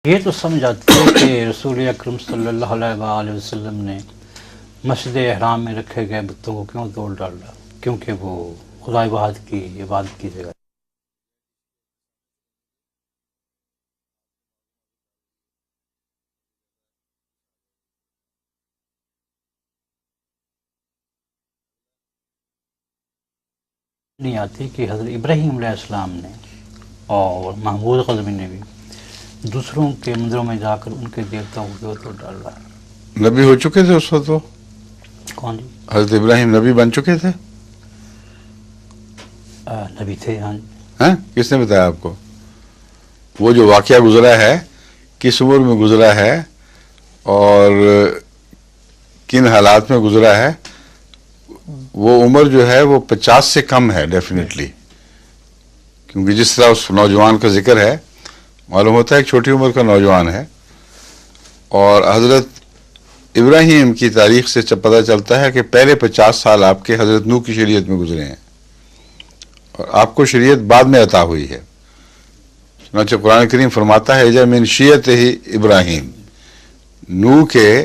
یہ تو سمجھ آتی ہے کہ رسول اکرم صلی اللہ علیہ وآلہ وسلم نے مسجد احرام میں رکھے گئے بتوں کو کیوں توڑ ڈالا، کیونکہ وہ خدا واحد کی عبادت کی جگہ نہیں آتی کہ حضرت ابراہیم علیہ السلام نے اور محمود غزنوی نے بھی دوسروں کے مندروں میں جا کر ان کے دیوتاؤں کو کیوں توڑ ڈالا۔ نبی ہو چکے تھے اس وقت وہ؟ کون جی؟ حضرت ابراہیم نبی بن چکے تھے؟ نبی تھے، ہاں جی۔ ہاں، کس نے بتایا آپ کو؟ وہ جو واقعہ گزرا ہے کس عمر میں گزرا ہے اور کن حالات میں گزرا ہے، وہ عمر جو ہے وہ 50 سے کم ہے ڈیفینیٹلی، کیونکہ جس طرح اس نوجوان کا ذکر ہے معلوم ہوتا ہے ایک چھوٹی عمر کا نوجوان ہے، اور حضرت ابراہیم کی تاریخ سے پتہ چلتا ہے کہ پہلے 50 سال آپ کے حضرت نوح کی شریعت میں گزرے ہیں، اور آپ کو شریعت بعد میں عطا ہوئی ہے۔ چنانچہ قرآن کریم فرماتا ہے اجا من شیعت ہی ابراہیم، نوح کے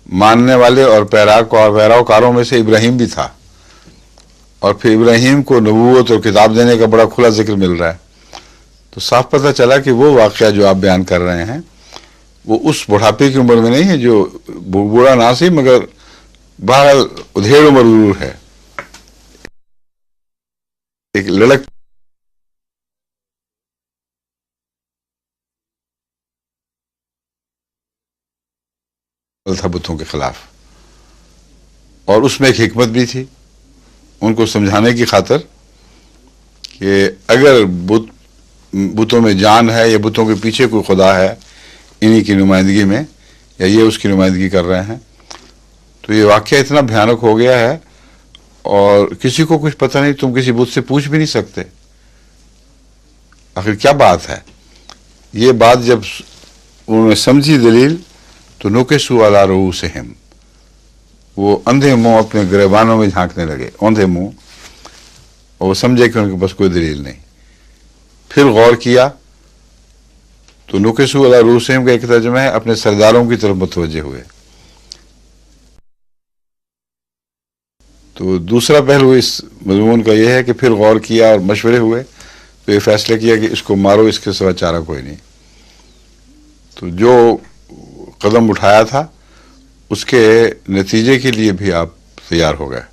ماننے والے اور پیروکاروں میں سے ابراہیم بھی تھا، اور پھر ابراہیم کو نبوت اور کتاب دینے کا بڑا کھلا ذکر مل رہا ہے، تو صاف پتہ چلا کہ وہ واقعہ جو آپ بیان کر رہے ہیں وہ اس بڑھاپے کی عمر میں نہیں ہے، جو بوڑھا نہ سی مگر بہرحال ادھیڑ عمر ضرور ہے، ایک لڑک تھا بتوں کے خلاف، اور اس میں ایک حکمت بھی تھی ان کو سمجھانے کی خاطر کہ اگر بتوں میں جان ہے یا بتوں کے پیچھے کوئی خدا ہے انہی کی نمائندگی میں، یا یہ اس کی نمائندگی کر رہے ہیں، تو یہ واقعہ اتنا بھیانک ہو گیا ہے اور کسی کو کچھ پتہ نہیں، تم کسی بت سے پوچھ بھی نہیں سکتے آخر کیا بات ہے۔ یہ بات جب انہوں نے سمجھی دلیل تو نکسوا علی رؤوسہم، وہ اندھے منہ اپنے گریبانوں میں جھانکنے لگے، اوندھے منہ، اور وہ سمجھے کہ ان کے پاس کوئی دلیل نہیں۔ پھر غور کیا تو نکسوا علی رؤوسہم کا ایک ترجمہ ہے اپنے سرداروں کی طرف متوجہ ہوئے۔ تو دوسرا پہلو اس مضمون کا یہ ہے کہ پھر غور کیا اور مشورے ہوئے تو یہ فیصلہ کیا کہ اس کو مارو، اس کے سوا چارہ کوئی نہیں۔ تو جو قدم اٹھایا تھا اس کے نتیجے کے لیے بھی آپ تیار ہو گئے۔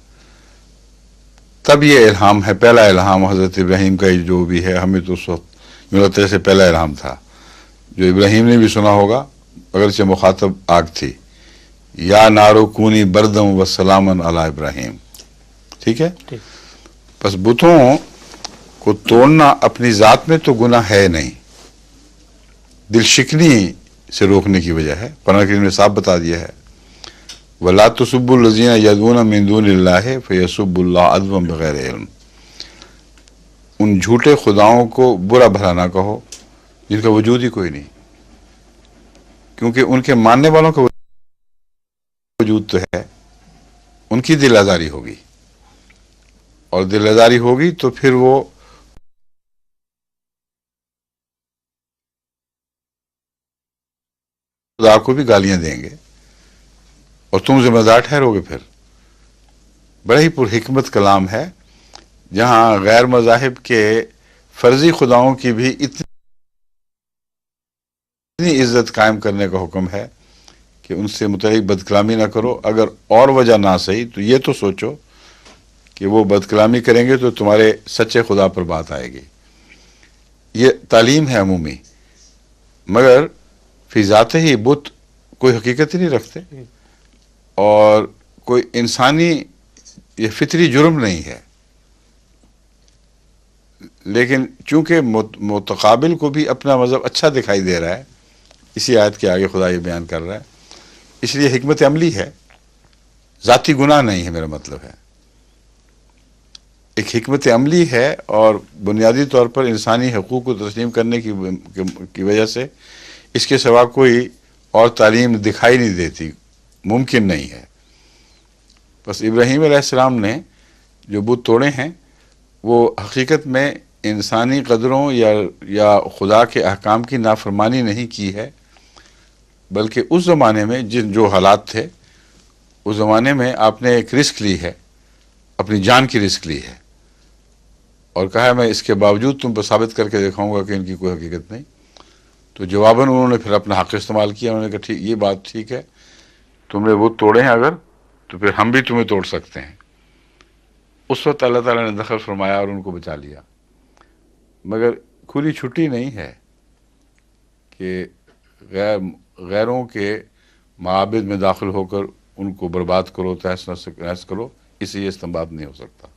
تب یہ الہام ہے، پہلا الہام حضرت ابراہیم کا جو بھی ہے، ہمیں تو اس وقت ملتے سے پہلا الہام تھا جو ابراہیم نے بھی سنا ہوگا، اگرچہ مخاطب آگ تھی، یا نارو کونی بردم و سلامن علی ابراہیم، ٹھیک ہے۔ بس بتوں کو توڑنا اپنی ذات میں تو گناہ ہے نہیں، دل شکنی سے روکنے کی وجہ ہے، قرآن کریم نے صاف بتا دیا ہے وَلَا تُسُبُّوا الَّذِينَ يَدْعُونَ مِن دُونِ اللَّهِ فَيَسُبُّوا اللَّهَ عَدْوًا بِغَيْرِ علم، ان جھوٹے خداؤں کو برا بھلا نہ کہو جن کا وجود ہی کوئی نہیں، کیونکہ ان کے ماننے والوں کا وجود تو ہے، ان کی دل آزاری ہوگی، اور دل آزاری ہوگی تو پھر وہ خدا کو بھی گالیاں دیں گے اور تم ذمہ دار ٹھہرو گے۔ پھر بڑا ہی پر حکمت کلام ہے، جہاں غیر مذاہب کے فرضی خداؤں کی بھی اتنی عزت قائم کرنے کا حکم ہے کہ ان سے متعلق بد کلامی نہ کرو، اگر اور وجہ نہ صحیح تو یہ تو سوچو کہ وہ بد کلامی کریں گے تو تمہارے سچے خدا پر بات آئے گی۔ یہ تعلیم ہے عمومی، مگر فی ذات ہی بت کوئی حقیقت ہی نہیں رکھتے، اور کوئی انسانی یہ فطری جرم نہیں ہے، لیکن چونکہ متقابل کو بھی اپنا مذہب اچھا دکھائی دے رہا ہے، اسی آیت کے آگے خدا یہ بیان کر رہا ہے، اس لیے حکمت عملی ہے، ذاتی گناہ نہیں ہے، میرا مطلب ہے ایک حکمت عملی ہے، اور بنیادی طور پر انسانی حقوق کو تسلیم کرنے کی وجہ سے اس کے سوا کوئی اور تعلیم دکھائی نہیں دیتی، ممکن نہیں ہے۔ بس ابراہیم علیہ السلام نے جو بت توڑے ہیں وہ حقیقت میں انسانی قدروں یا خدا کے احکام کی نافرمانی نہیں کی ہے، بلکہ اس زمانے میں جو حالات تھے اس زمانے میں آپ نے ایک رسک لی ہے، اپنی جان کی رسک لی ہے، اور کہا ہے میں اس کے باوجود تم کو ثابت کر کے دکھاؤں گا کہ ان کی کوئی حقیقت نہیں. تو جواباً انہوں نے پھر اپنا حق استعمال کیا. انہوں نے کہا ٹھیک، یہ بات ٹھیک ہے، تم نے وہ توڑے ہیں اگر، تو پھر ہم بھی تمہیں توڑ سکتے ہیں. اس وقت اللہ تعالیٰ نے دخل فرمایا اور ان کو بچا لیا. مگر کھلی چھٹی نہیں ہے کہ غیروں کے معابد میں داخل ہو کر ان کو برباد کرو، تہس نہس کرو. اس سے یہ استنباط نہیں ہو سکتا.